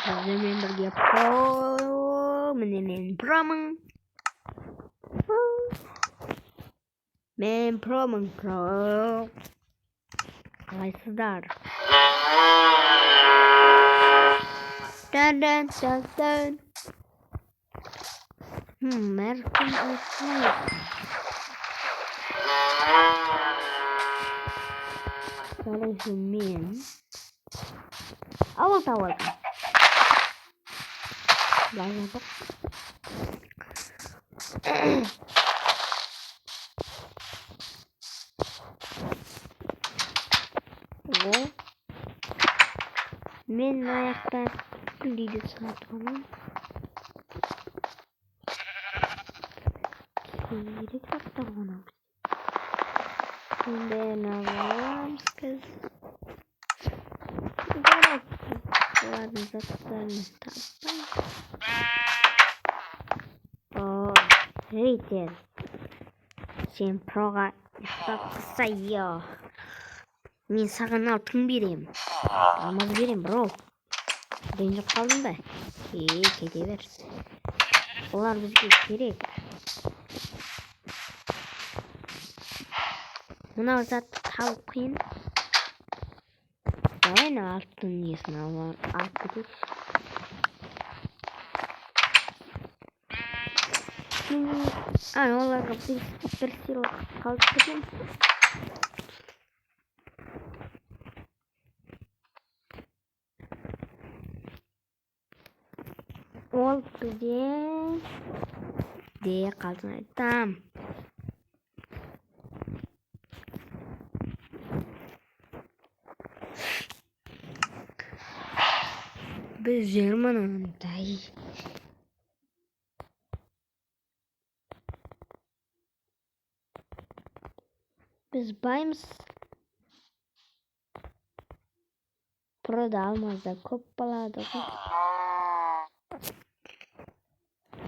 Sizlerle birlikte Pro'nun Ben Pro'nun Pro Kalaysızlar. Dun dun dun dun. Merk'in ismi. Min. Awal. Banyak kok. Men ayakta lider satamam. Kiri kapta ona. Şimdi ne var kız? Gerek. Vardı zaten tapay. Hater. Sen proga sayıyor. Men sаған алтын берем. Алмаз берем, бро. Ренжіп қалдың ба? Кете бер. Олар бізге керек. Мынау затты табу қиын. Давай на алтын несін алып кетейік. Оларға бір сыйлық қалып кетем. Ол бізде де қалсын айтам. Біз жерманандай. Biz bayımız. Burada almazda көп болады.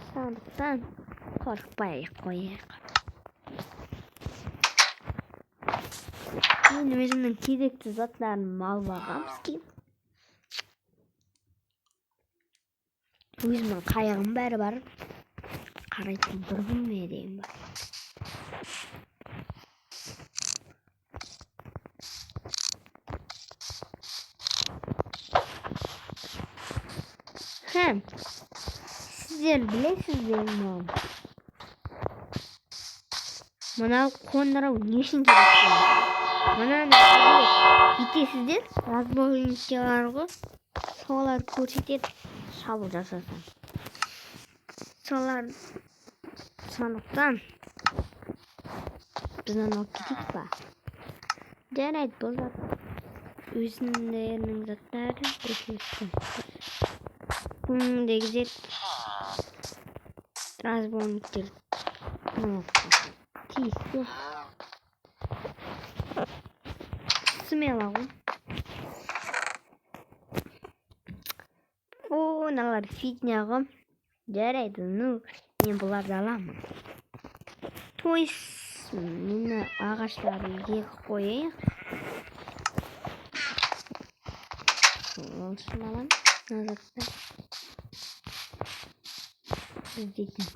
Сондықтан қорықпай қояйық. Мен өзімнің керекті заттарын алып алғамыз кейін. Өзімнің қайығым бәрі бар. Қарайтын бір бөлме деймін бар. Sizler bilesizler mi? Bana konulara ne için gerekiyor? Bana ne bitesizler? Razboyuncalarga solar көрсетет шабу жасасам. Солар сондықтан бізден алып кетейік па? Жарайды, бұл зат өзіндерінің заттары өтесті. Дегізет разбойниктер тиісті смело ғой. Мыналар фигня ғой. Жарайды, мен бұларды аламын. Тойс мені ағаштарды егі қойайық. Олшын алам назарда. Іздейтін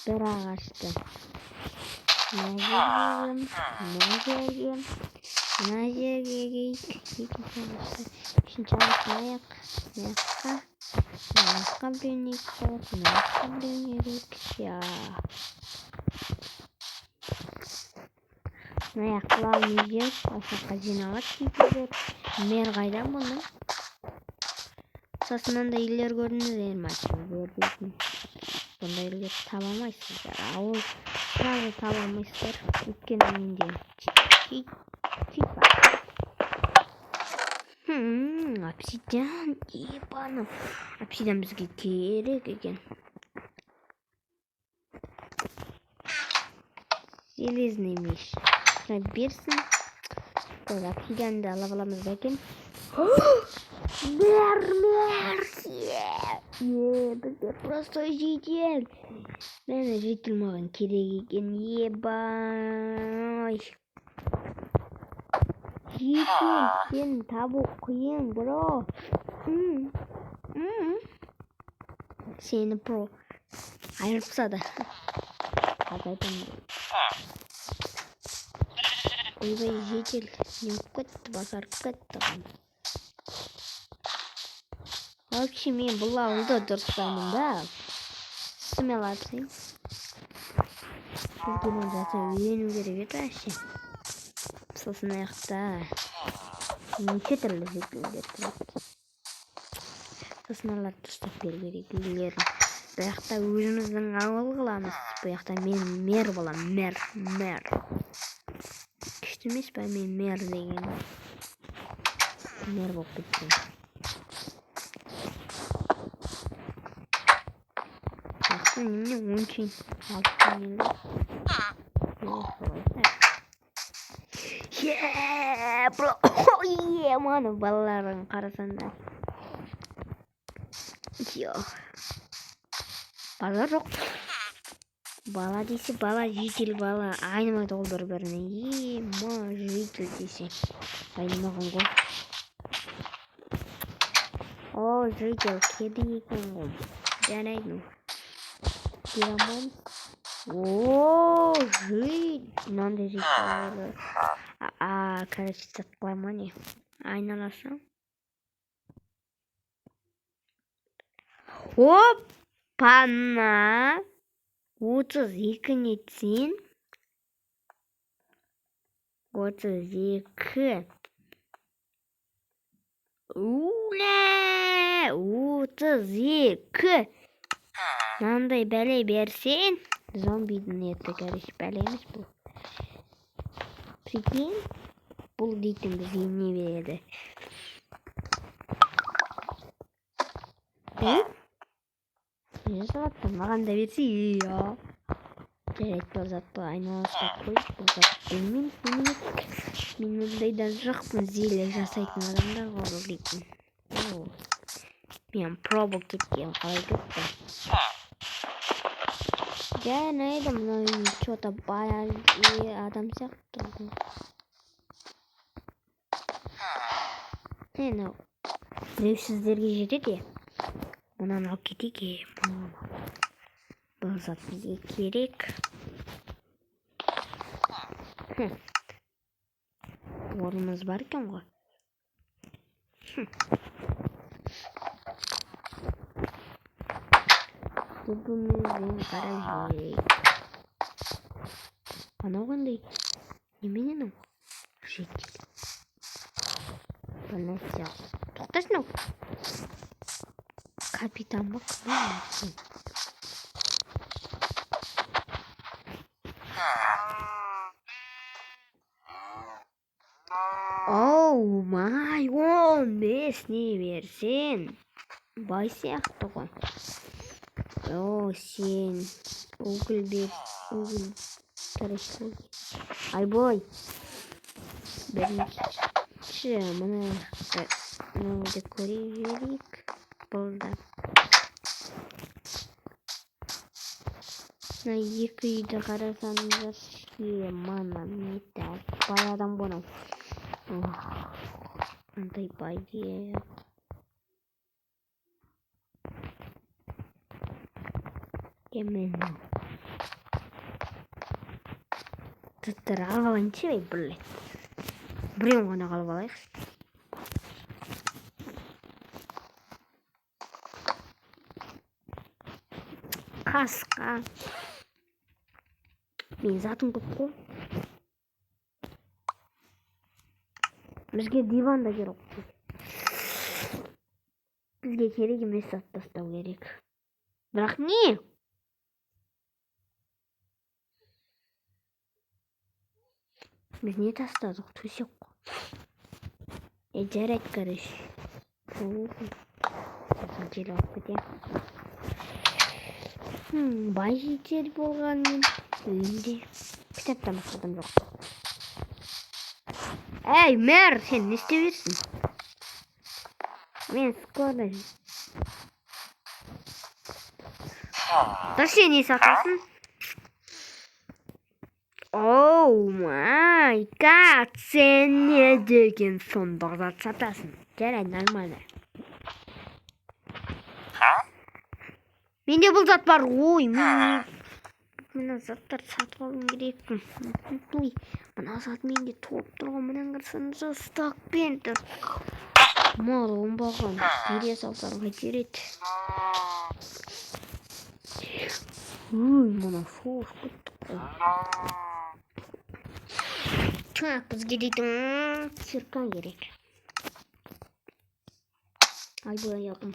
бір ағашты мына жерге үшінші ағашты аяққа біреуіне салып, мынаяққа біреуіне рекша. Мынаяққылар неге ашаққа жиналады кейбіреулер. Мер қайдан бұны? Сасынан да үйлер көрдіңіздер ме? Бұндай үйлер табамайсыздар. Ауыл сразу табамайсыздар. Өйткені менде чит бар. Обсидиан ебаным. Обсидиан бізге керек екен. Железный меш. Берсін. Обсидианды алып аламыз ба екен? Мер! Бізде просто жедел. Мені жедел маған керек екен. Ебай. Жедел сен табу қиын, бро. Seni pro ayırpsa da. Azaydan. Ойбай жедел не кетті басарып кетті ғой. Вообще мен бұл ауылды дұрыстаймын да. Сымелапсың. Жүргенен жаса үйрену керек еді әше. Сосын аяқта неше түрлі жекелдер тұрады. Сосын алар дұрыстап беру керек үйлерін. Бұяқта өзіміздің ауыл қыламыз. Бұяқта мен мэр болам. Мэр. Күшті емес па мен мэр деген. Мэр болып кеттім. Немене очень алып мана балаларын қарасаңдар. Бала жоқ. Бала десе бала, житель бала. Айнымайды ол бір-біріне. Житель десе. Айнымаған ғой. О, житель кеді екен ғой. Жарайды. Диамон. О, житель. Мынандай житель. Короче, сатқылама не. Айналасың. Опана. 32 нетсин. 32. Уля! 32. Мынандай бәле берсен, зомбидің еті, короче, бәле емес бұл. Прикинь, бұл дейтін бізге не береді? Не сағатты? Маған да берсе, жарайды, бұл затты айналыстап қойып, бұл затты білмеймін. Мен мұндайдан жоқпын, зеле жасайтын адамдар ғорыл дейтін. Мен пробу кеткен, қалай кетті? Жарайды, мұны что-то бая адам сияқты. Енді, біреусіздерге жетеді. Мұнан алып кетеге. Бұл зат бізге керек. Орнымыз бар екен ғой. Түбімізден қара жек. Анау қандай? Неменен ау? Жекел. Бұл нәрсе. Тоқтасын ау. Капитан ба қалай? Оу май, 15 не берсен. Бай сияқты ғой. О, сен угіл бер. Угіл. Короче, айбой. Бірінші мұны көре жерек. Болды. Екі үйді қарасаңыздар, мана метал. Баладан бұны. Қандай байге. Кемен. Тұттыр алғаншы бей бірлі. Біреуін ғана қалып алайық. Қасқа. Мен затым көп қой. Бізге диван да керек. Бізге керек емес зат тастау керек. Бірақ не? Біз не тастадық? Төсек қой. Жарайды, короче. Жел алып кетем. Бай житель болған мен. Үйінде. Кітаптан басқадан жоқ. Эй, мэр, сен не істеп жүрсің? Мен скоро. Да сен не сатасың? Оу май гад, сен не деген сондық зат сатасың? Жарайды, нормально. Менде бұл зат бар. Ой, мына заттар сатып алуым керекпін. Ой, мына зат менде толып тұрған. Мынаны қарасаңызшы, стак пентер. Мал оңбаған. Бере салсам қайтер еді. Ой, мына соғыс күттік қой. Так, бізге дейтін циркан керек. Ай, бұлай yapım.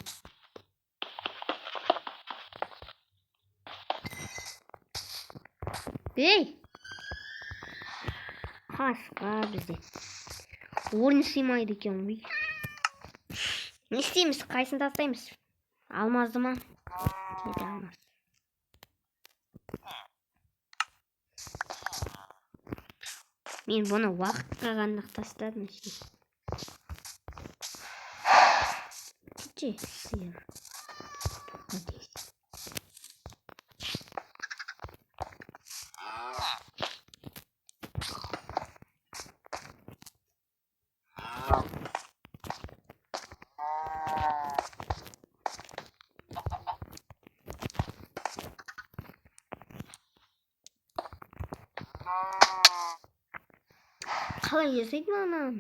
Ey! Қасқа бізде. Орын сыймайды екен. Не істейміз? Қайсын тастаймыз? Алмазды ма? Неде алмаз? Мен бұны уақытқа ғандық тастадым. Кете сиыр. Қалай жасайды анам?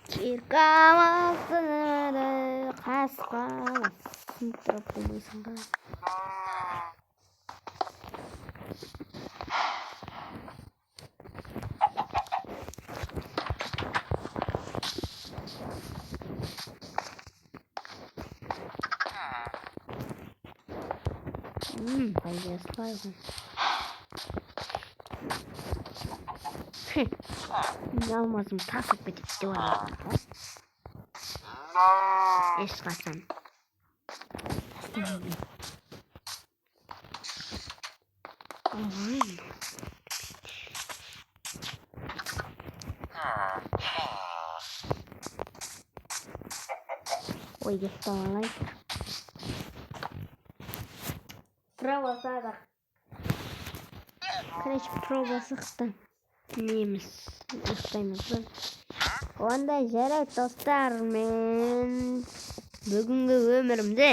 Киркамасыны қасқа сынтырып болмайсың ба? Пойди ослабим. Алмазым тасып кетіп дуалап. Ешқасан. Ой, кетті алай. Право сада. Короче, право сықты. Неміз ұстаймыз бұл. Онда жарайды достар, мен бүгінгі өмірімді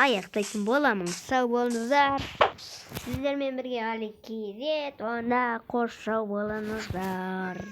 аяқтайтын боламын. Сау болыңыздар. Сіздермен бірге әлі кезет, онда қош сау болыңыздар.